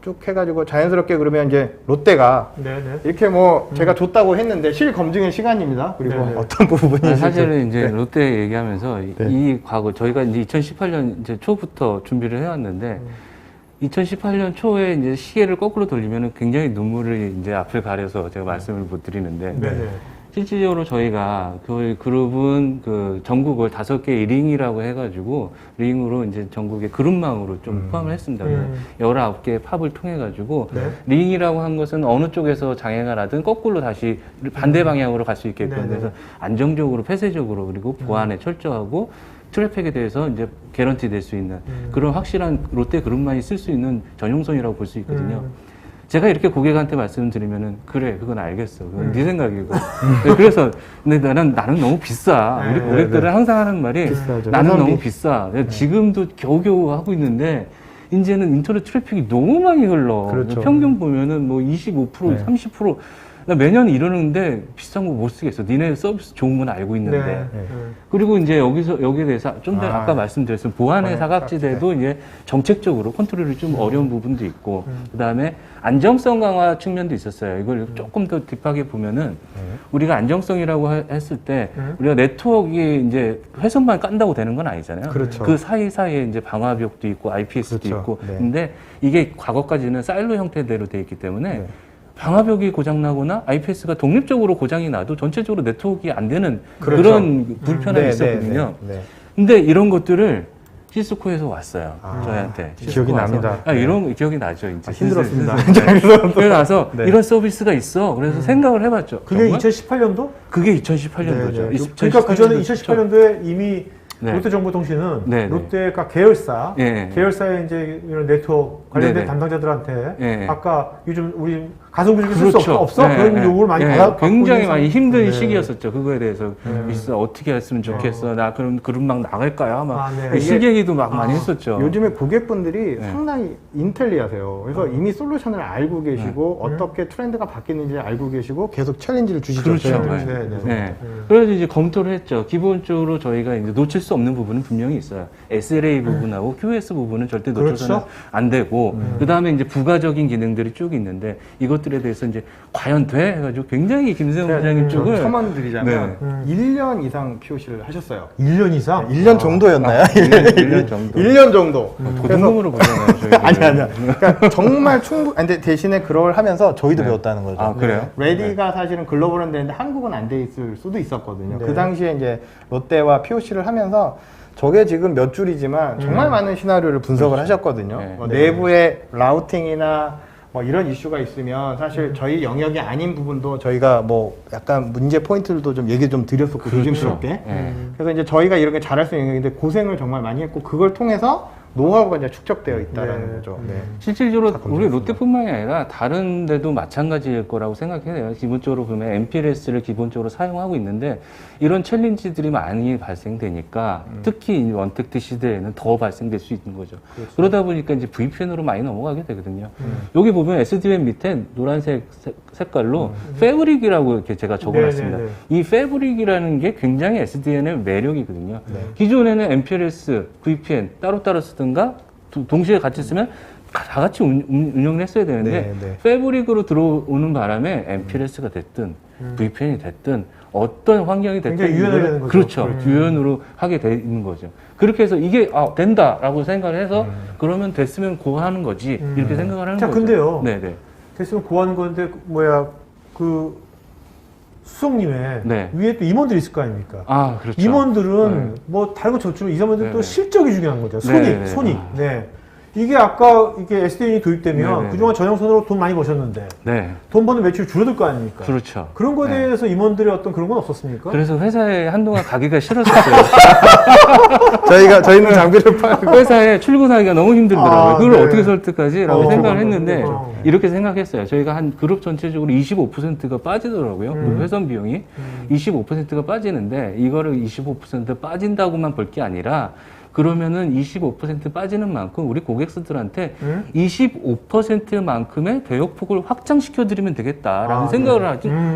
쭉 해가지고 자연스럽게 그러면 이제 롯데가 네네. 이렇게 뭐 제가 줬다고 했는데 실검증의 시간입니다. 그리고 네네. 어떤 부분이 사실은 이제 네. 롯데 얘기하면서 네. 이 과거 저희가 이제 2018년 이제 초부터 준비를 해왔는데 2018년 초에 이제 시계를 거꾸로 돌리면은 굉장히 눈물을 이제 앞을 가려서 제가 말씀을 못 드리는데 네네. 실질적으로 저희가 그 그룹은 그 전국을 5개 링이라고 해가지고 링으로 이제 전국의 그룹망으로 좀 포함을 했습니다. 19개의 팝을 통해가지고 네. 링이라고 한 것은 어느 쪽에서 장애가 나든 거꾸로 다시 반대 방향으로 갈 수 있게끔 네네. 그래서 안정적으로 폐쇄적으로 그리고 보안에 철저하고 트래픽에 대해서 이제 개런티 될 수 있는 그런 확실한 롯데 그룹만이 쓸 수 있는 전용선이라고 볼 수 있거든요. 제가 이렇게 고객한테 말씀드리면은 그래 그건 알겠어 그건 네 생각이고 네, 그래서 근데 나는 너무 비싸 우리 고객들은 항상 하는 말이 비싸죠. 나는 가성비. 너무 비싸 지금도 겨우겨우 하고 있는데 이제는 인터넷 트래픽이 너무 많이 흘러 그렇죠. 평균 보면은 뭐 25% 네. 30% 나 매년 이러는데 비싼 거 못 쓰겠어 니네 서비스 좋은 건 알고 있는데 네. 그리고 이제 여기에 대해서 좀 전에 아까 말씀드렸던 보안의 사각지대도 이제 정책적으로 컨트롤이 좀 어려운 부분도 있고 그다음에 안정성 강화 측면도 있었어요. 이걸 조금 더 딥하게 보면은 우리가 안정성이라고 했을 때 우리가 네트워크가 이제 회선만 깐다고 되는 건 아니잖아요. 그렇죠. 그 사이사이에 이제 방화벽도 있고 IPS도 그렇죠. 있고 네. 근데 이게 과거까지는 사일로 형태대로 돼 있기 때문에 네. 방화벽이 고장나거나 IPS가 독립적으로 고장이 나도 전체적으로 네트워크가 안 되는 그렇죠. 그런 불편함이 네, 있었거든요. 네, 네. 근데 이런 것들을 시스코에서 왔어요. 아, 저희한테. 기억이 시스코 와서. 납니다. 아, 이런 기억이 나죠. 이제 힘들었습니다. 그래서 나서 네. 이런 서비스가 있어. 그래서 생각을 해봤죠. 그게 정말? 2018년도? 그게 2018년도죠. 네네. 그러니까 그 전에 2018년도에 이미 네. 롯데정보통신은 네네. 롯데가 계열사, 예. 계열사의 이제 이런 네트워크 관련된 네네. 담당자들한테 예. 아까 요즘 우리 가성비 중에 쓸 수 그렇죠. 없어? 네, 그런 네. 요구를 많이 네, 받고 굉장히 있는 많이 힘든 네. 시기였었죠. 그거에 대해서 비싸 어떻게 했으면 좋겠어. 나 그럼 그룹 막 나갈까요? 막 아, 네. 실갱이도 막 많이 했었죠. 요즘에 고객분들이 네. 상당히 인텔리하세요. 그래서 이미 솔루션을 알고 계시고 어떻게 트렌드가 바뀌는지 알고 계시고 계속 챌린지를 주시죠. 그렇죠. 저희한테. 네, 네. 네. 그래서 이제 검토를 했죠. 기본적으로 저희가 이제 놓칠 수 없는 부분은 분명히 있어요. SLA 부분하고 QoS 부분은 절대 놓쳐서는 그렇죠. 안 되고, 그 다음에 이제 부가적인 기능들이 쭉 있는데, 이것들에 대해서 이제 과연 돼? 해가지고 굉장히 김세훈 네. 부장님 쪽을. 첨언 드리자면 네. 1년 이상 POC를 하셨어요. 1년 이상? 1년 정도였나요? 1년 정도. 1년 정도. 고등금으로 보잖아요, 저희. 아니야. 그러니까 정말 근데 대신에 그걸 하면서 저희도 네. 배웠다는 거죠. 아, 그래요? 레디가 사실은 글로벌은 되는데 한국은 안 돼 있을 수도 있었거든요. 네. 그 당시에 이제 롯데와 POC를 하면서 저게 지금 몇 줄이지만 정말 많은 시나리오를 분석을 하셨거든요. 네. 뭐 네. 내부의 라우팅이나 뭐 이런 이슈가 있으면 사실 저희 영역이 아닌 부분도 저희가 뭐 약간 문제 포인트들도 좀 얘기 좀 드렸었고 조심스럽게. 네. 그래서 이제 저희가 이렇게 잘할 수 있는 영역인데 고생을 정말 많이 했고 그걸 통해서 노하우가 이제 축적되어 있다라는 네. 거죠. 네. 실질적으로 다 우리 검증했습니다. 롯데뿐만이 아니라 다른 데도 마찬가지일 거라고 생각해요. 기본적으로 그러면 MPLS를 기본적으로 사용하고 있는데 이런 챌린지들이 많이 발생되니까 특히 이 원택트 시대에는 더 발생될 수 있는 거죠. 그러다 보니까 이제 VPN으로 많이 넘어가게 되거든요. 여기 보면 SDN 밑에 노란색 색깔로 패브릭이라고 이렇게 제가 적어놨습니다. 네네네. 이 패브릭이라는 게 굉장히 SDN의 매력이거든요. 기존에는 MPLS, VPN 따로따로 쓰든가 동시에 같이 쓰면 다 같이 운영을 했어야 되는데 네, 네. 패브릭으로 들어오는 바람에 MPLS가 됐든 VPN이 됐든 어떤 환경이 됐든 굉장히 유연하게 이거를- 되는 거죠. 그렇죠. 유연으로 하게 돼 있는 거죠. 그렇게 해서 이게 된다라고 생각을 해서 그러면 됐으면 고 하는 거지 이렇게 생각을 하는 자, 거죠. 근데요. 네네. 됐으면 고하는 건데 그 수석님의 네. 위에 또 임원들이 있을 거 아닙니까? 아 그렇죠. 임원들은 뭐 다른 거 좋지만 이 사람들은 또 네네. 실적이 중요한 거죠. 네네네. 손익. 아. 네. 이게 아까 이게 SDN이 도입되면 네네네. 그동안 전형선으로 돈 많이 버셨는데 네. 돈 버는 매출이 줄어들 거 아닙니까? 그렇죠. 그런 거에 네. 대해서 임원들의 어떤 그런 건 없었습니까? 그래서 회사에 한동안 가기가 싫었었어요. 저희는 장비를 팔고 회사에 출근하기가 너무 힘들더라고요. 아, 그걸 네. 어떻게 설득하지? 라고 생각을 했는데, 그렇죠. 이렇게 생각했어요. 저희가 한 그룹 전체적으로 25%가 빠지더라고요. 그 회선 비용이. 25%가 빠지는데, 이거를 25% 빠진다고만 볼 게 아니라, 그러면은 25% 빠지는 만큼 우리 고객들한테 25%만큼의 대역폭을 확장시켜드리면 되겠다라는 생각을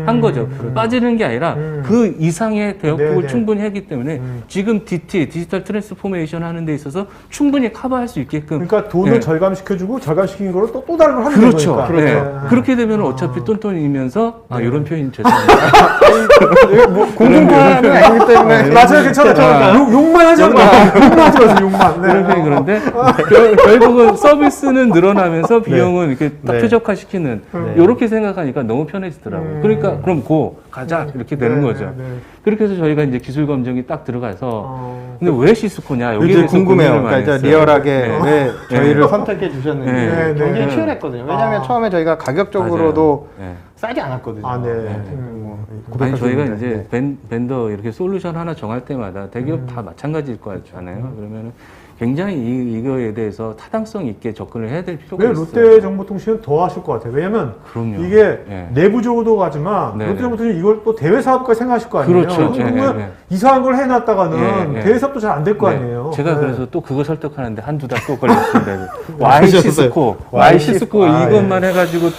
한 거죠. 빠지는 게 아니라 그 이상의 대역폭을 네네. 충분히 했기 때문에 지금 DT, 디지털 트랜스포메이션 하는 데 있어서 충분히 커버할 수 있게끔. 그러니까 돈을 네. 절감시켜주고 절감시킨 거로 또 다른 걸 하면 그렇죠. 되는 네. 거니까. 그렇게 되면 어차피 똔똔이면서 이런 표현 죄송합니다. 공중파는 아니기 때문에 맞아요, 괜찮아요. 욕만 하지 마. 욕만 하지 마세요, 욕만. 네. 그런 표현이 그런데 결국은 서비스는 늘어나면서 비용은 이렇게 딱 네. 최적화시키는 이렇게 생각하니까 너무 편해지더라고요. 그러니까 그럼 가자 이렇게 되는 거죠. 네. 그렇게 해서 저희가 이제 기술 검증이 딱 들어가서 근데 왜 시스코냐 여기에 이제 대해서 궁금해요. 고민을 많이 그러니까 이제 했어요. 리얼하게 네. 왜 저희를 네. 선택해 주셨는지 네. 굉장히 네. 치열했거든요. 왜냐하면 처음에 저희가 가격적으로도 맞아요. 네. 싸지 않았거든요. 아, 네. 뭐 아니 저희가 고백하셨는데. 이제 벤더 이렇게 솔루션 하나 정할 때마다 대기업 다 마찬가지일 거잖아요. 그러면은 굉장히 이거에 대해서 타당성 있게 접근을 해야 될 필요가 왜 있어요. 롯데정보통신은 더 하실 것 같아요. 왜냐면 그럼요. 이게 네. 내부적으로도 가지만 네, 롯데정보통신이 이걸 또 대외 사업까지 생각하실 거 아니에요. 그렇죠. 그러면 네. 이상한 걸 해놨다가는 네. 대외 사업도 잘 안 될 거 네. 아니에요. 제가 네. 그래서 또 그거 설득하는데 한두 달 또 걸렸습니다. YC스코 YC스코. 이것만 해가지고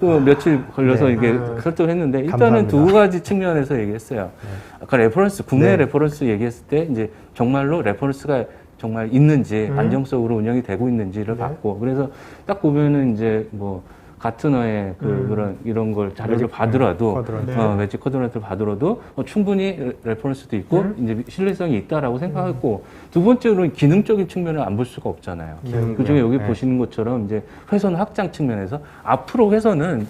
또 며칠 걸려서 네. 이게 네. 설득을 했는데 일단은 감사합니다. 두 가지 측면에서 얘기했어요. 아까 레퍼런스, 국내 네. 레퍼런스 얘기했을 때 이제 정말로 레퍼런스가 정말 있는지 안정적으로 운영이 되고 있는지를 네. 봤고 그래서 딱 보면은 이제 뭐 같은 어의 그런 이런 걸 자료를 받더라도 쿼드런트. 매직 쿼드런트를 받더라도 충분히 레퍼런스도 있고 이제 신뢰성이 있다라고 생각했고 두 번째로는 기능적인 측면을 안 볼 수가 없잖아요. 기능이요. 그중에 여기 네. 보시는 것처럼 이제 회선 확장 측면에서 앞으로 회선은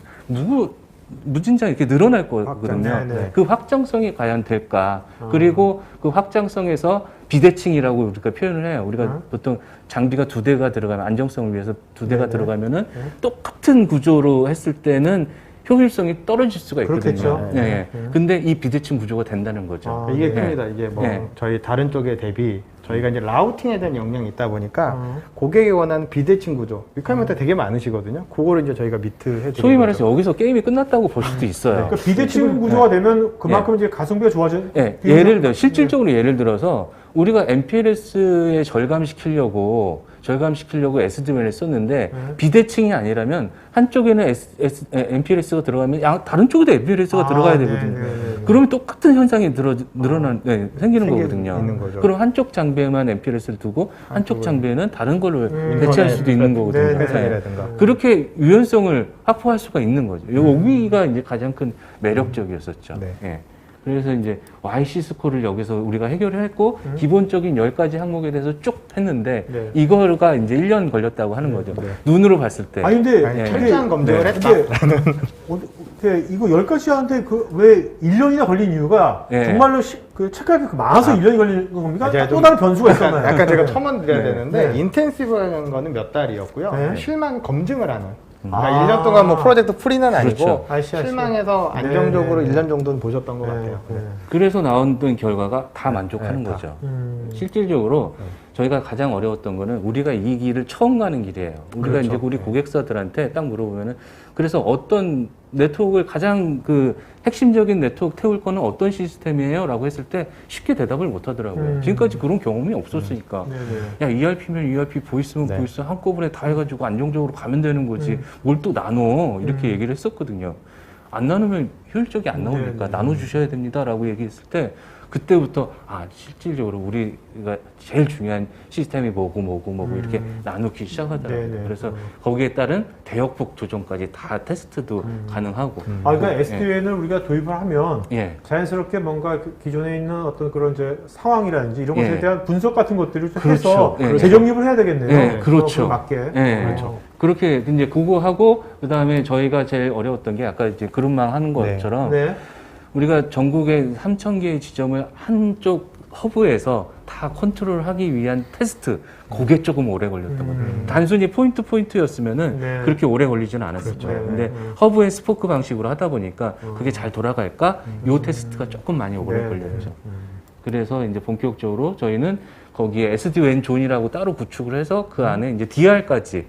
무진장 이렇게 늘어날 거거든요. 확장, 네, 네. 그 확장성이 과연 될까? 그리고 그 확장성에서 비대칭이라고 우리가 표현을 해요. 우리가 보통 장비가 두 대가 들어가면 안정성을 위해서 두 대가 네네. 들어가면은 똑같은 구조로 했을 때는 효율성이 떨어질 수가 있거든요. 그렇겠죠. 예, 예. 근데 이 비대칭 구조가 된다는 거죠. 아, 이게 네. 큽니다. 이게 뭐 네. 저희 다른 쪽에 대비 저희가 이제 라우팅에 대한 역량이 있다 보니까 고객이 원하는 비대칭 구조 리퀘어먼트 되게 많으시거든요. 그거를 이제 저희가 미트 해드리는 소위 말해서 거죠. 여기서 게임이 끝났다고 볼 수도 있어요. 그러니까 비대칭 구조가 되면 그만큼 이제 가성비가 좋아져. 예, 예를 들어 실질적으로 예를 들어서 우리가 MPLS에 절감시키려고 SD-WAN을 썼는데 비대칭이 아니라면 한쪽에는 MPLS가 들어가면 다른 쪽에도 MPLS가 들어가야 되거든요. 그러면 똑같은 현상이 생기는 거거든요. 있는 거죠. 그럼 한쪽 장비에만 MPLS를 두고 한쪽 장비에는 다른 걸로 대체할 수도 있는 거거든요. 네, 네. 회사이라든가. 그렇게 유연성을 확보할 수가 있는 거죠. 여기가 이제 가장 큰 매력적이었었죠. 네. 예. 그래서 이제 YC스코를 여기서 우리가 해결을 했고 기본적인 10가지 항목에 대해서 쭉 했는데 네. 이거가 이제 1년 걸렸다고 하는 거죠. 네. 눈으로 봤을 때. 아니 근데 아니, 예. 철저한 검증을 했다. 근데 이거 10가지 하는데 왜 1년이나 걸린 이유가 예. 정말로 그 체크하기 많아서 1년이 걸린 겁니까? 제가 또 좀 다른 변수가 있었나요? 약간 제가 첨언 드려야 네. 되는데 네. 인텐시브라는 거는 몇 달이었고요. 네. 실망 검증을 하는. 그러니까 아. 1년 동안 뭐 프로젝트 풀이는 아니고 그렇죠. 아시아. 실망해서 네, 안정적으로 네, 네. 1년 정도는 보셨던 것 네, 같아요. 네. 그래서 나왔던 결과가 다 만족하는 네, 다. 거죠. 음. 실질적으로 저희가 가장 어려웠던 거는 우리가 이 길을 처음 가는 길이에요. 우리가 그렇죠. 이제 우리 고객사들한테 딱 물어보면은 그래서 어떤 네트워크를 가장 그 핵심적인 네트워크 태울 거는 어떤 시스템이에요? 라고 했을 때 쉽게 대답을 못 하더라고요. 지금까지 그런 경험이 없었으니까. 네네. 야, ERP면 ERP, 보이스면 네. 보이스 한꺼번에 다 해가지고 안정적으로 가면 되는 거지. 뭘 또 나눠. 이렇게 얘기를 했었거든요. 안 나누면 효율적이 안 나오니까 네, 네. 나눠주셔야 됩니다라고 얘기했을 때 그때부터 실질적으로 우리가 제일 중요한 시스템이 뭐고 이렇게 나누기 시작하더라고요. 네네. 그래서 거기에 따른 대역폭 조정까지 다 테스트도 가능하고. 그러니까 SDN을 우리가 도입을 하면 예. 자연스럽게 뭔가 기존에 있는 어떤 그런 이제 상황이라든지 이런 것에 예. 대한 분석 같은 것들을 좀 그렇죠. 해서 예. 재정립을 해야 되겠네요. 예, 그렇죠. 맞게. 예. 그렇죠. 그렇게 이제 그거 하고 그다음에 저희가 제일 어려웠던 게 아까 이제 그룹망 하는 것처럼 네. 우리가 전국에 3,000개의 지점을 한쪽 허브에서 다 컨트롤하기 위한 테스트, 그게 조금 오래 걸렸던 거죠. 단순히 포인트였으면은 네. 그렇게 오래 걸리지는 않았을 그렇죠. 거예요. 네, 근데 네. 허브의 스포크 방식으로 하다 보니까 그게 잘 돌아갈까? 요 테스트가 조금 많이 오래 네, 걸렸죠. 네. 그래서 이제 본격적으로 저희는 거기에 SD-WAN 존이라고 따로 구축을 해서 그 안에 이제 DR까지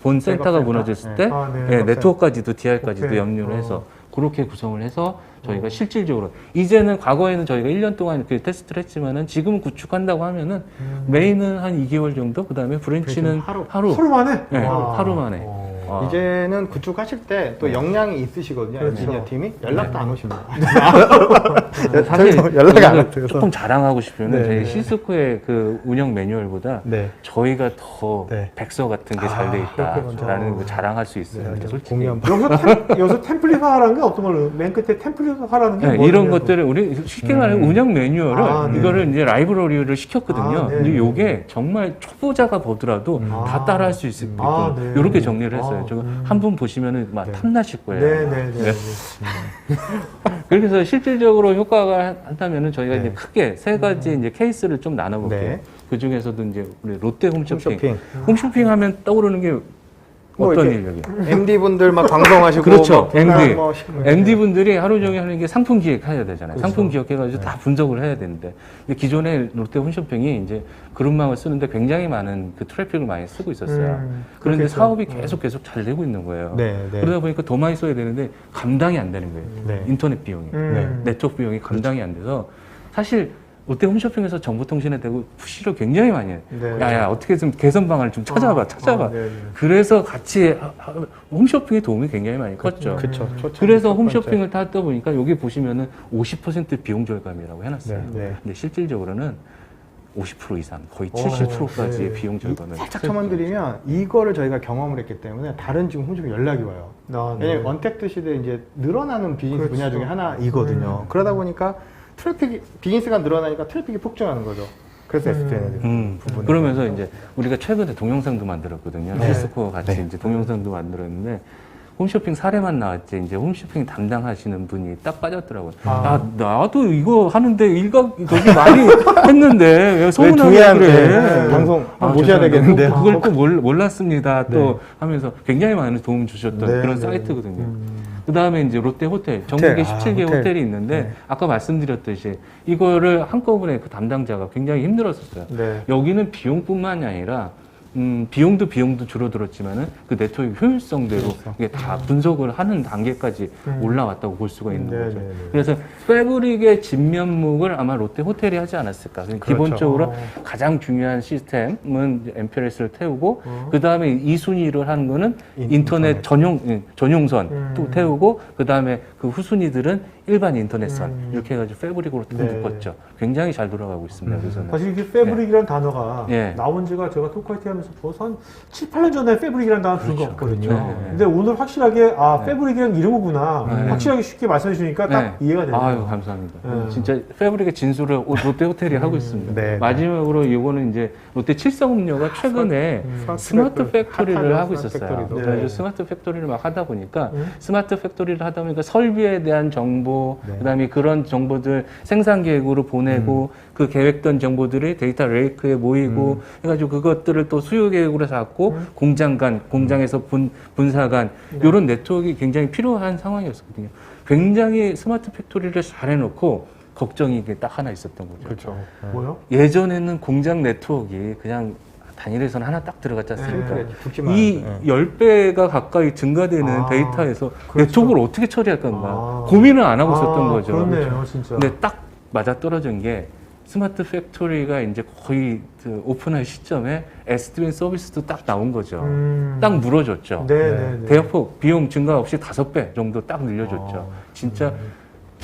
본 센터가 센터. 무너졌을 네. 때 아, 네. 네트워크까지도 DR까지도 오케이. 염려를 해서 그렇게 구성을 해서 저희가 실질적으로 이제는 과거에는 저희가 1년 동안 이렇게 테스트를 했지만은 지금은 구축한다고 하면은 메인은 한 2개월 정도, 그다음에 브랜치는 하루. 하루 만에? 네, 와. 하루 만에. 어. 이제는 구축하실 때 또 역량이 있으시거든요. 그렇죠. 엔지니어 팀이 연락도 안 오십니다. 사실 저희도 연락이 안 여기서 돼서. 조금 자랑하고 싶으면 네, 저희 네. 시스코의 그 운영 매뉴얼보다 네. 저희가 더 네. 백서 같은 게 잘 돼 그렇군요. 있다라는 걸 자랑할 수 있어요. 네, 솔직히. 공연 여기서 템플릿화라는 게 어떤 걸로? 맨 끝에 템플릿화라는 게 네, 뭐예요? 이런 것들을 우리 쉽게 말하면 운영 매뉴얼을 아, 네. 이거를 이제 라이브러리를 시켰거든요. 아, 네. 근데 이게 정말 초보자가 보더라도 다 아. 따라할 수 있을 거 아, 네. 이렇게 정리를 했어요. 아, 저거 한 분 보시면은 막 탐나실 거예요. 네네네. 그래서 실질적으로 효과가 한다면은 저희가 네. 이제 크게 세 가지 이제 케이스를 좀 나눠볼게요. 네. 그 중에서도 이제 우리 롯데 홈쇼핑. 홈쇼핑. 홈쇼핑 하면 떠오르는 게 뭐 어떤 이렇게 인력이에요? MD 분들 막 방송하시고 그렇죠. 뭐 MD. 뭐 MD 분들이 하루 종일 하는 게 상품 기획해야 되잖아요. 그렇죠. 상품 기획해가지고 다 분석을 해야 되는데 근데 기존에 롯데 홈쇼핑이 이제 그룹망을 쓰는데 굉장히 많은 그 트래픽을 많이 쓰고 있었어요. 그런데 그렇겠죠. 사업이 계속 잘 되고 있는 거예요. 네, 네. 그러다 보니까 더 많이 써야 되는데 감당이 안 되는 거예요. 네. 인터넷 비용이, 네트워크 비용이 감당이 안 돼서 사실 롯데 홈쇼핑에서 정보통신에 대고 푸시를 굉장히 많이 해요. 네. 야야 어떻게 좀 개선 방안을 좀 찾아봐. 네, 네. 그래서 같이 홈쇼핑의 도움이 굉장히 많이 컸죠. 그렇죠. 그래서 첫 번째. 홈쇼핑을 탔다 보니까 여기 보시면은 50% 비용 절감이라고 해놨어요. 네, 네. 근데 실질적으로는 50% 이상, 거의 오, 70%까지의 네. 비용 절감을. 살짝 첨언드리면 이거를 저희가 경험을 했기 때문에 다른 지금 홈쇼핑 연락이 와요. 아, 네. 왜냐면 원택트 시대에 이제 늘어나는 비즈니스 그렇죠. 분야 중에 하나이거든요. 그러다 보니까 트래픽이 비즈니스가 늘어나니까 트래픽이 폭증하는 거죠. 그래서 SPN이 그러면서 이제 우리가 최근에 동영상도 만들었거든요. 네. 시스코 같이 네. 이제 동영상도 만들었는데 홈쇼핑 사례만 나왔지 이제 홈쇼핑 담당하시는 분이 딱 빠졌더라고요. 아. 나도 이거 하는데 일각 저기 많이 했는데 왜 소문하게 중요한데 그래? 방송 모셔야 죄송합니다. 되겠는데. 그걸 또 몰랐습니다. 또 네. 하면서 굉장히 많은 도움 주셨던 네, 그런 네. 사이트거든요. 그 다음에 이제 롯데 호텔, 전국에 호텔. 17개 호텔. 호텔이 있는데 네. 아까 말씀드렸듯이 이거를 한꺼번에 그 담당자가 굉장히 힘들었었어요. 네. 여기는 비용뿐만이 아니라 비용도 줄어들었지만은 그 네트워크 효율성대로 이게 다 분석을 하는 단계까지 올라왔다고 볼 수가 있는 네, 거죠. 네, 네. 그래서 패브릭의 진면목을 아마 롯데 호텔이 하지 않았을까. 기본적으로 가장 중요한 시스템은 MPLS를 태우고 그 다음에 이 순위를 하는 거는 인터넷 전용선 또 태우고 그 다음에 그 후순위들은 일반 인터넷선 이렇게 해가지고 패브릭으로 딱 네. 묶었죠. 굉장히 잘 돌아가고 있습니다. 그래서는. 사실 이게 패브릭이라는 단어가 네. 나온 지가 제가 토크화이트 하면서 벌써 한 7, 8년 전에 패브릭이라는 단어 들은 것 같거든요. 그렇죠. 네. 근데 오늘 확실하게 패브릭이라는 이름이구나. 네. 확실하게 쉽게 말씀해 주니까 딱 네. 이해가 되네요. 아유, 감사합니다. 네. 진짜 패브릭의 진수를 롯데 호텔이 하고 있습니다. 네, 네. 마지막으로 이거는 이제 롯데 칠성음료가 최근에 스마트 팩토리를 핫하죠, 하고 스마트 있었어요. 팩토리도. 네. 그래서 스마트 팩토리를 막 하다 보니까 스마트 팩토리를 하다 보니까 설비에 대한 정보, 네. 그다음에 그런 정보들 생산 계획으로 보내고 그 계획된 정보들이 데이터 레이크에 모이고 해가지고 그것들을 또 수요 계획으로 잡고 공장 간, 공장에서 분사 간 이런 네트워크가 굉장히 필요한 상황이었거든요. 굉장히 스마트 팩토리를 잘 해놓고 걱정이 이게 딱 하나 있었던 거죠. 그렇죠. 뭐요? 예전에는 공장 네트워크가 그냥 단일에선 하나 딱 들어갔지 않습니까? 네. 죽지만 이 않아요. 10배가 가까이 증가되는 아, 데이터에서 그렇죠. 네트워크를 어떻게 처리할 건가 아. 고민을 안 하고 있었던 거죠. 그렇네요, 진짜. 근데 딱 맞아 떨어진 게 스마트 팩토리가 이제 거의 그 오픈할 시점에 SD-WAN 서비스도 딱 나온 거죠. 딱 물어줬죠. 네네네. 대역폭 비용 증가 없이 5배 정도 딱 늘려줬죠. 진짜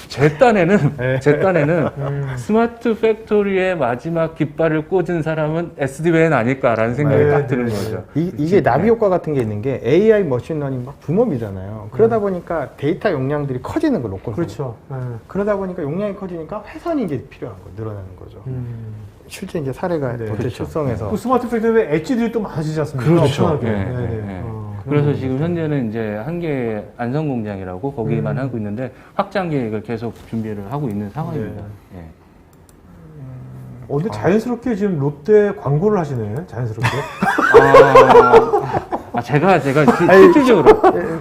제 딴에는 스마트 팩토리의 마지막 깃발을 꽂은 사람은 SD-WAN 아닐까라는 생각이 네, 딱 드는 네, 거죠. 이게 나비 효과 같은 게 있는 게 AI 머신러닝 막 붐업이잖아요. 그러다 보니까 데이터 용량들이 커지는 걸 놓고 그렇죠. 네. 그러다 보니까 용량이 커지니까 회선이 이제 필요한 거 늘어나는 거죠. 실제 이제 사례가 네. 롯데 그렇죠. 칠성에서 그 스마트 팩토리에 엣지들이 또 많아지지 않습니까? 그렇죠. 엄청나게. 네, 네네. 네, 네. 그런 그래서 거죠. 지금 현재는 이제 한개 안성공장이라고 거기만 하고 있는데 확장 계획을 계속 준비를 하고 있는 상황입니다. 예. 근데 자연스럽게 지금 롯데 광고를 하시네. 자연스럽게.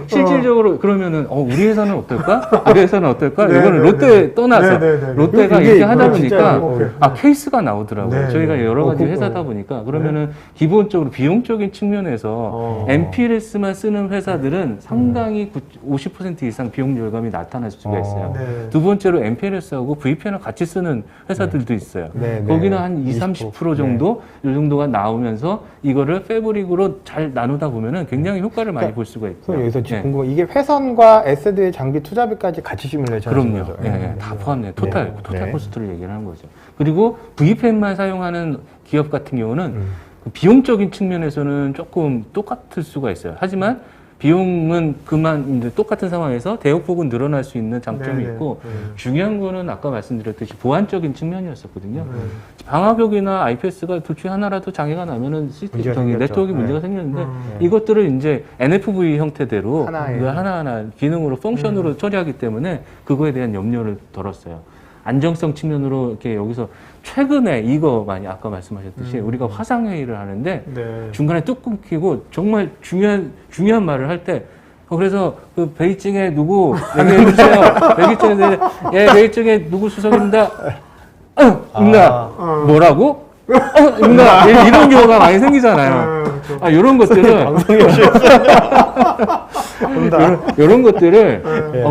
실질적으로 그러면은 우리 회사는 어떨까? 우리 회사는 어떨까? 네, 이거는 네, 롯데 떠나서 네. 롯데가 이게 이렇게 하다 진짜 보니까 케이스가 나오더라고요. 네, 저희가 네. 여러 가지 회사다 보니까 그러면은 기본적으로 비용적인 측면에서 MPLS만 쓰는 회사들은 상당히 50% 이상 비용 절감이 나타날 수가 있어요. 네. 두 번째로 MPLS하고 VPN을 같이 쓰는 회사들도 있어요. 네, 네. 거기는 한 20-30% 정도 이 정도가 나오면서 이거를 패브릭으로 잘 나누다 보면은 굉장히 효과를 많이 볼 수가 있고요. 그럼 여기서 지금 예. 궁금한 이게 회선과 SD 장비 투자비까지 같이 시뮬레이션 하는 그럼요. 거죠? 예, 다 포함돼요. 토탈 네. 코스트를 얘기를 하는 거죠. 그리고 VPN만 사용하는 기업 같은 경우는 그 비용적인 측면에서는 조금 똑같을 수가 있어요. 하지만 비용은 이제 똑같은 상황에서 대역폭은 늘어날 수 있는 장점이 네네. 있고 중요한 거는 아까 말씀드렸듯이 보안적인 측면이었었거든요. 방화벽이나 IPS가 둘 중에 하나라도 장애가 나면은 문제가 생겼죠. 네트워크에 문제가 생겼는데 이것들을 이제 NFV 형태대로 하나의. 하나하나 기능으로 펑션으로 처리하기 때문에 그거에 대한 염려를 덜었어요. 안정성 측면으로 이렇게 여기서 최근에 이거 많이 아까 말씀하셨듯이 우리가 화상회의를 하는데 네. 중간에 뚝 끊기고 정말 중요한 말을 할 때 그래서 그 베이징에 누구 얘기해 주세요. 베이징에 누구 수석입니다. 응나 뭐라고? 응나 이런 경우가 많이 생기잖아요. 이런 것들은 이런 것들을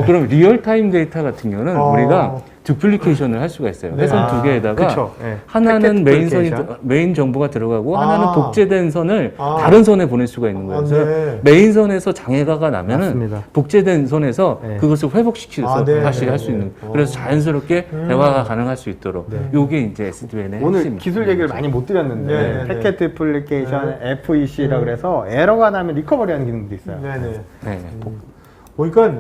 그럼 리얼타임 데이터 같은 경우는 우리가 두플리케이션을 할 수가 있어요. 회선 두 개에다가 그쵸. 네. 하나는 패킷 메인 정보가 들어가고 하나는 복제된 선을 다른 선에 보낼 수가 있는 거예요. 아, 그래서 네. 메인 선에서 장애가 나면은 맞습니다. 복제된 선에서 네. 그것을 회복시켜서 네. 다시 할 수 있는. 그래서 자연스럽게 대화가 가능할 수 있도록. 요게 이제 SDN의 오늘 핵심입니다. 기술 얘기를 많이 못 드렸는데 네, 네, 패킷 디플리케이션 FEC라 그래서 에러가 나면 리커버리하는 기능도 있어요. 네네. 네. 보니까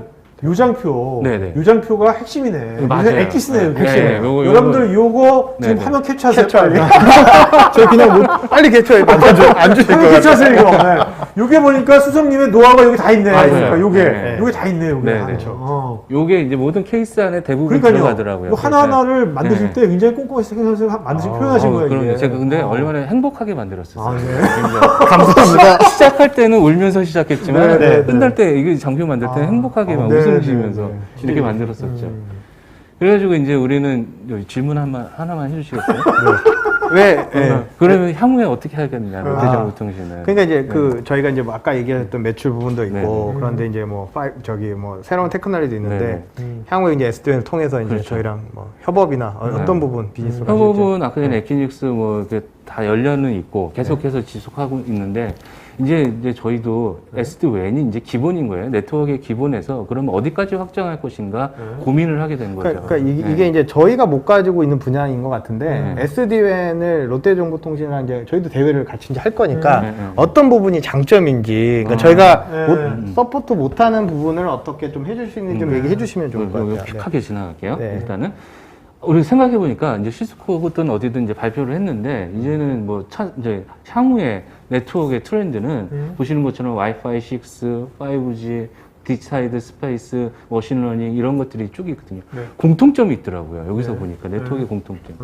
요장표, 네네. 요장표가 핵심이네. 맞아요. 엑기스네요, 네. 핵심. 네, 요거- 여러분들 요거 지금 네네. 화면 캡처하세요. 저 그냥 빨리 개초해 안 주실 화면 것 캡처하세요, 이거. 네. 요게 보니까 수석님의 노하우가 여기 다 있네. 맞아요. 그러니까 요게, 네. 요게 다 있네, 요게. 네네. 아, 그렇죠. 요게 이제 모든 케이스 안에 대부분 그러니까요. 들어가더라고요. 요 하나하나를 만드실 네. 때 굉장히 꼼꼼히 생각해서 만드신 표현하신 거예요. 그럼요. 이게. 제가 근데 얼마나 행복하게 만들었었어요. 아, 네. 감사합니다. 시작할 때는 울면서 시작했지만 네, 네, 끝날 때 이게 장표 만들 때는 행복하게 막 네, 웃음 네, 지면서 네. 이렇게 만들었었죠. 그래가지고 이제 우리는 여기 질문 하나만 해주시겠어요? 왜? 그러면 향후에 어떻게 하겠느냐, 롯데정보통신은. 그러니까 이제 저희가 이제 뭐 아까 얘기했던 매출 부분도 있고 네. 그런데 이제 뭐 새로운 테크놀리도 있는데 네. 향후에 이제 SDN을 통해서 이제 그렇죠. 저희랑 뭐 협업이나 어떤 부분 비즈니스로 협업은 아까 전에 에키닉스 뭐 이렇게 다 열려는 있고 계속해서 지속하고 있는데 이제 저희도 SD-WAN이 이제 기본인 거예요. 네트워크의 기본에서 그러면 어디까지 확장할 것인가 고민을 하게 된 거죠. 그러니까 네. 이게 이제 저희가 못 가지고 있는 분야인 것 같은데 네. SD-WAN을 롯데정보통신이랑 이제 저희도 대회를 같이 이제 할 거니까 네. 어떤 부분이 장점인지 그러니까 저희가 네. 서포트 못하는 부분을 어떻게 좀 해줄 수 있는지 좀 얘기해 주시면 좋을 것 같아요. pik하게 지나갈게요. 네. 일단은 우리 생각해보니까 이제 시스코든 어디든 이제 발표를 했는데 이제는 뭐 이제 향후에 네트워크의 트렌드는 보시는 것처럼 와이파이 6, 5G, 디지타이드 스페이스, 머신러닝 이런 것들이 쭉 있거든요. 네. 공통점이 있더라고요. 여기서 보니까 네트워크의 공통점.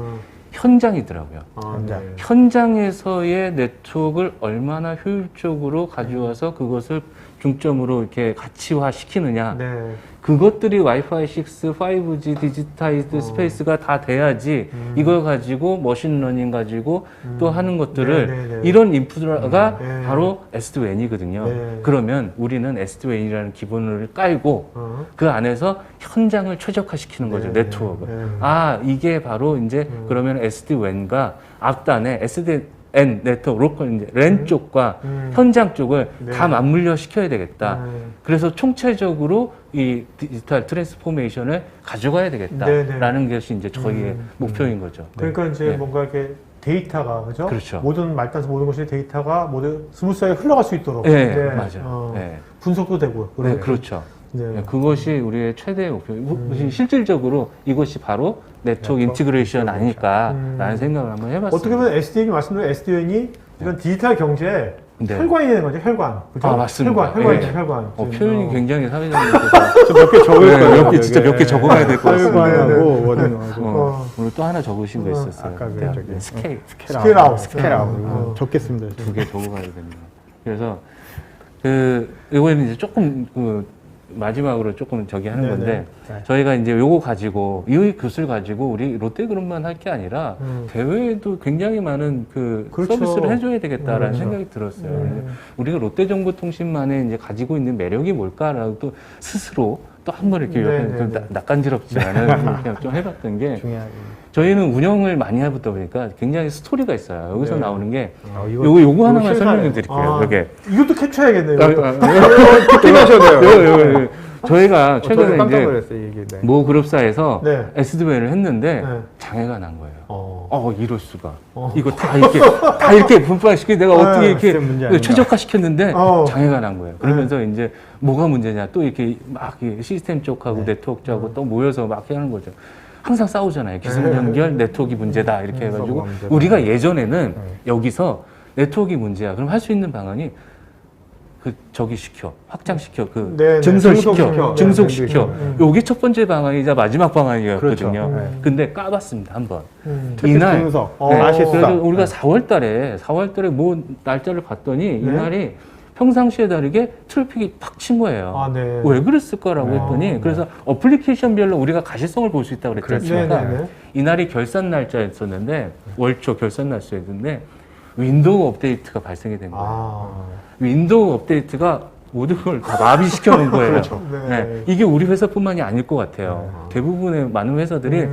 현장이더라고요. 현장. 현장에서의 네트워크를 얼마나 효율적으로 가져와서 그것을 중점으로 이렇게 가치화 시키느냐. 네. 그것들이 와이파이 6, 5G, 디지타이드 스페이스가 다 돼야지 이걸 가지고 머신러닝 가지고 또 하는 것들을 네, 네, 네. 이런 인프라가 네. 바로 SD-WAN이거든요. 네. 그러면 우리는 SD-WAN이라는 기본을 깔고 그 안에서 현장을 최적화시키는 거죠. 네, 네트워크. 네. 아, 이게 바로 이제 그러면 SD-WAN과 앞단에 SD 네트워크, 로컬, 이제 랜 쪽과 현장 쪽을 네. 다 맞물려 시켜야 되겠다. 네. 그래서 총체적으로 이 디지털 트랜스포메이션을 가져가야 되겠다라는 것이 이제 저희의 목표인 거죠. 그러니까 이제 네. 뭔가 이렇게 데이터가, 그죠? 그렇죠. 모든 말단에서 모든 것이 데이터가 모두 스무스하게 흘러갈 수 있도록. 네, 맞아요. 네. 분석도 되고. 네, 그렇죠. 네. 네, 그것이 우리의 최대 목표. 실질적으로 이것이 바로 네트워크 인티그레이션 아닐까라는 생각을 한번 해봤습니다. 어떻게 보면 SDN이 말씀드린 SDN이 이런 디지털 경제의 네. 혈관이 되는 거죠, 혈관. 그죠? 아, 맞습니다. 혈관이죠, 네. 혈관. 표현이 굉장히 사회자님께서 몇 개 적을 거예요. 몇 개 진짜 몇 개 적어가야 될 것 같습니다. 하고 워딩하고 오늘 또 하나 적으신 거 있었어요. 아까 그 네. 저기 스케일 스케일 아웃. 스케일 아웃 적겠습니다. 두 개 적어가야 됩니다. 그래서 이거는 이제 조금 마지막으로 조금 저기 하는 네네. 건데 네. 저희가 이제 요거 가지고 이 굿을 가지고 우리 롯데그룹만 할 게 아니라 대회에도 굉장히 많은 그렇죠. 서비스를 해줘야 되겠다라는 그렇죠. 생각이 들었어요. 우리가 롯데정보통신만의 이제 가지고 있는 매력이 뭘까라고 또 스스로 또 한 번 이렇게 네네네. 좀 낯간지럽지만은 그냥 좀 해봤던 게 중요하게. 저희는 운영을 많이 하다 보니까 굉장히 스토리가 있어요. 여기서 네. 나오는 게 이거 요거 하나만 실사예요. 설명해 드릴게요. 이게 이것도 캡처해야겠네요. 특히하셔야 돼요. 저희가 최근에 깜짝 이제 놀랐어요, 이게. 네. 모 그룹사에서 네. SDV를 했는데 네. 장애가 난 거예요. 이럴 수가. 어. 이거 다 이렇게 분파시키고 내가 어떻게 이렇게 진짜 문제 아닌가. 최적화시켰는데 어. 장애가 난 거예요. 그러면서 이제 뭐가 문제냐 또 이렇게 막 시스템 쪽하고 네트워크 쪽하고 또 모여서 막 하는 거죠. 항상 싸우잖아요. 기술 연결, 네트워크 문제다 이렇게 해가지고 서버가 문제다. 우리가 예전에는 여기서 네트워크 문제야. 그럼 할 수 있는 방안이 저기 시켜, 확장시켜, 네, 네. 증설시켜, 증속시켜. 증속시켜. 네, 요게 첫 번째 방안이자 마지막 방안이었거든요. 그렇죠. 네. 근데 까봤습니다, 한 번. 특히 이날, 분석, 네. 맛있어. 그래서 우리가 4월 달에 뭐 날짜를 봤더니 네. 이날이 평상시에 다르게 트래픽이 팍 친 거예요. 아, 네. 왜 그랬을까라고 했더니 그래서 어플리케이션별로 우리가 가시성을 볼 수 있다고 그랬지 그렇죠. 않습니까? 네, 네, 네. 이날이 결산 날짜였었는데 월초 결산 날짜였는데 윈도우 업데이트가 발생이 된 거예요. 윈도우 업데이트가 모든 걸 다 마비시켜 놓은 거예요. 그렇죠. 네. 이게 우리 회사뿐만이 아닐 것 같아요. 대부분의 많은 회사들이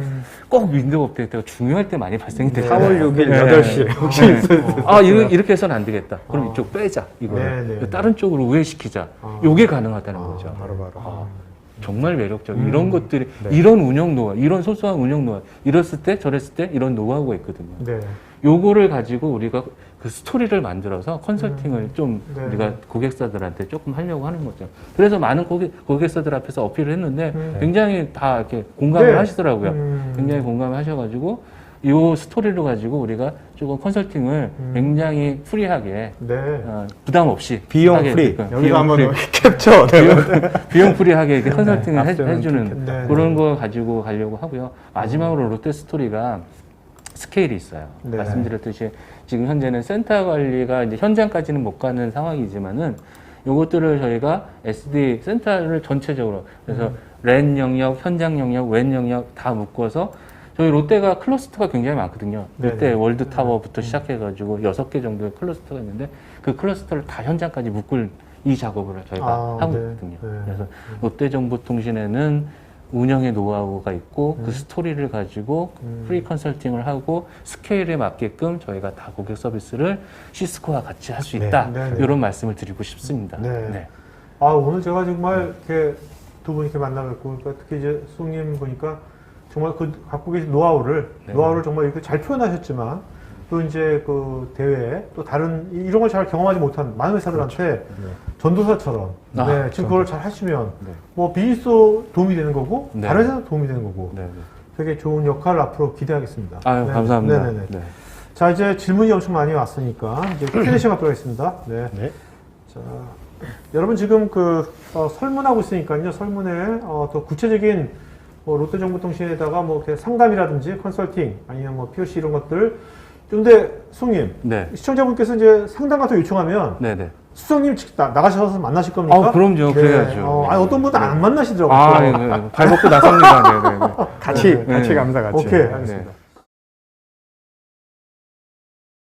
꼭 윈도우 업데이트가 중요할 때 많이 발생이 돼요. 4월 6일 네. 8시에 혹시 있어요? 이렇게 해서는 안 되겠다. 그럼 이쪽 빼자. 이거 네, 네. 다른 쪽으로 우회시키자. 요게 가능하다는 거죠. 바로. 정말 매력적인 이런 것들이 이런 운영 노하우, 이런 소소한 운영 노하우, 이랬을 때 저랬을 때 이런 노하우가 있거든요. 네. 요거를 가지고 우리가 그 스토리를 만들어서 컨설팅을 좀 네. 우리가 고객사들한테 조금 하려고 하는 거죠. 그래서 많은 고객사들 앞에서 어필을 했는데 굉장히 다 이렇게 공감을 네. 하시더라고요. 굉장히 공감을 하셔가지고 요 스토리를 가지고 우리가 조금 컨설팅을 굉장히 프리하게 네. 부담 없이 비용 하게 프리. 되게끔 여기서 한번 프리. 캡처. 비용 프리하게 이렇게 컨설팅을 앞서는 해주는 네, 그런 거 가지고 가려고 하고요. 마지막으로 롯데 스토리가 스케일이 있어요. 네. 말씀드렸듯이 지금 현재는 센터 관리가 이제 현장까지는 못 가는 상황이지만은 요것들을 저희가 SD 센터를 전체적으로 그래서 랜 영역, 현장 영역, 웬 영역 다 묶어서 저희 롯데가 클러스터가 굉장히 많거든요. 네네. 롯데 월드 타워부터 시작해가지고 6개 정도의 클러스터가 있는데 그 클러스터를 다 현장까지 묶을 이 작업을 저희가 하고 네. 있거든요. 네. 그래서 롯데정보통신에는 운영의 노하우가 있고 그 스토리를 가지고 프리 컨설팅을 하고 스케일에 맞게끔 저희가 다 고객 서비스를 시스코와 같이 할 수 있다. 네, 네. 이런 말씀을 드리고 싶습니다. 네. 오늘 제가 정말 이렇게 두 분 이렇게 만나뵙고 그러니까 특히 이제 수님 보니까 정말 그 갖고 계신 노하우를 정말 이렇게 잘 표현하셨지만 또 이제 그 대회에 또 다른 이런 걸 잘 경험하지 못한 많은 회사들한테 전도사처럼 지금 그걸 잘 하시면 뭐 비즈니스도 도움이 되는 거고 다른 회사도 도움이 되는 거고 네. 되게 좋은 역할을 앞으로 기대하겠습니다. 아유, 네. 감사합니다. 네네네. 네. 자, 이제 질문이 엄청 많이 왔으니까 이제 Q&A 시간 갖도록 하겠습니다. 네. 네. 자, 여러분 지금 설문하고 있으니까요. 설문에 더 구체적인 롯데정보통신에다가 뭐 이렇게 상담이라든지 컨설팅 아니면 뭐 POC 이런 것들. 근데 수석님, 네. 시청자분께서 이제 상담 같은 거 요청하면 네네. 수석님 직접 나가셔서 만나실 겁니까? 그럼요. 그래야죠. 아니, 어떤 분은 안 만나시더라고요. 발 먹고 나섭니다. 네네. 같이 감사 같이. 오케이, 알겠습니다.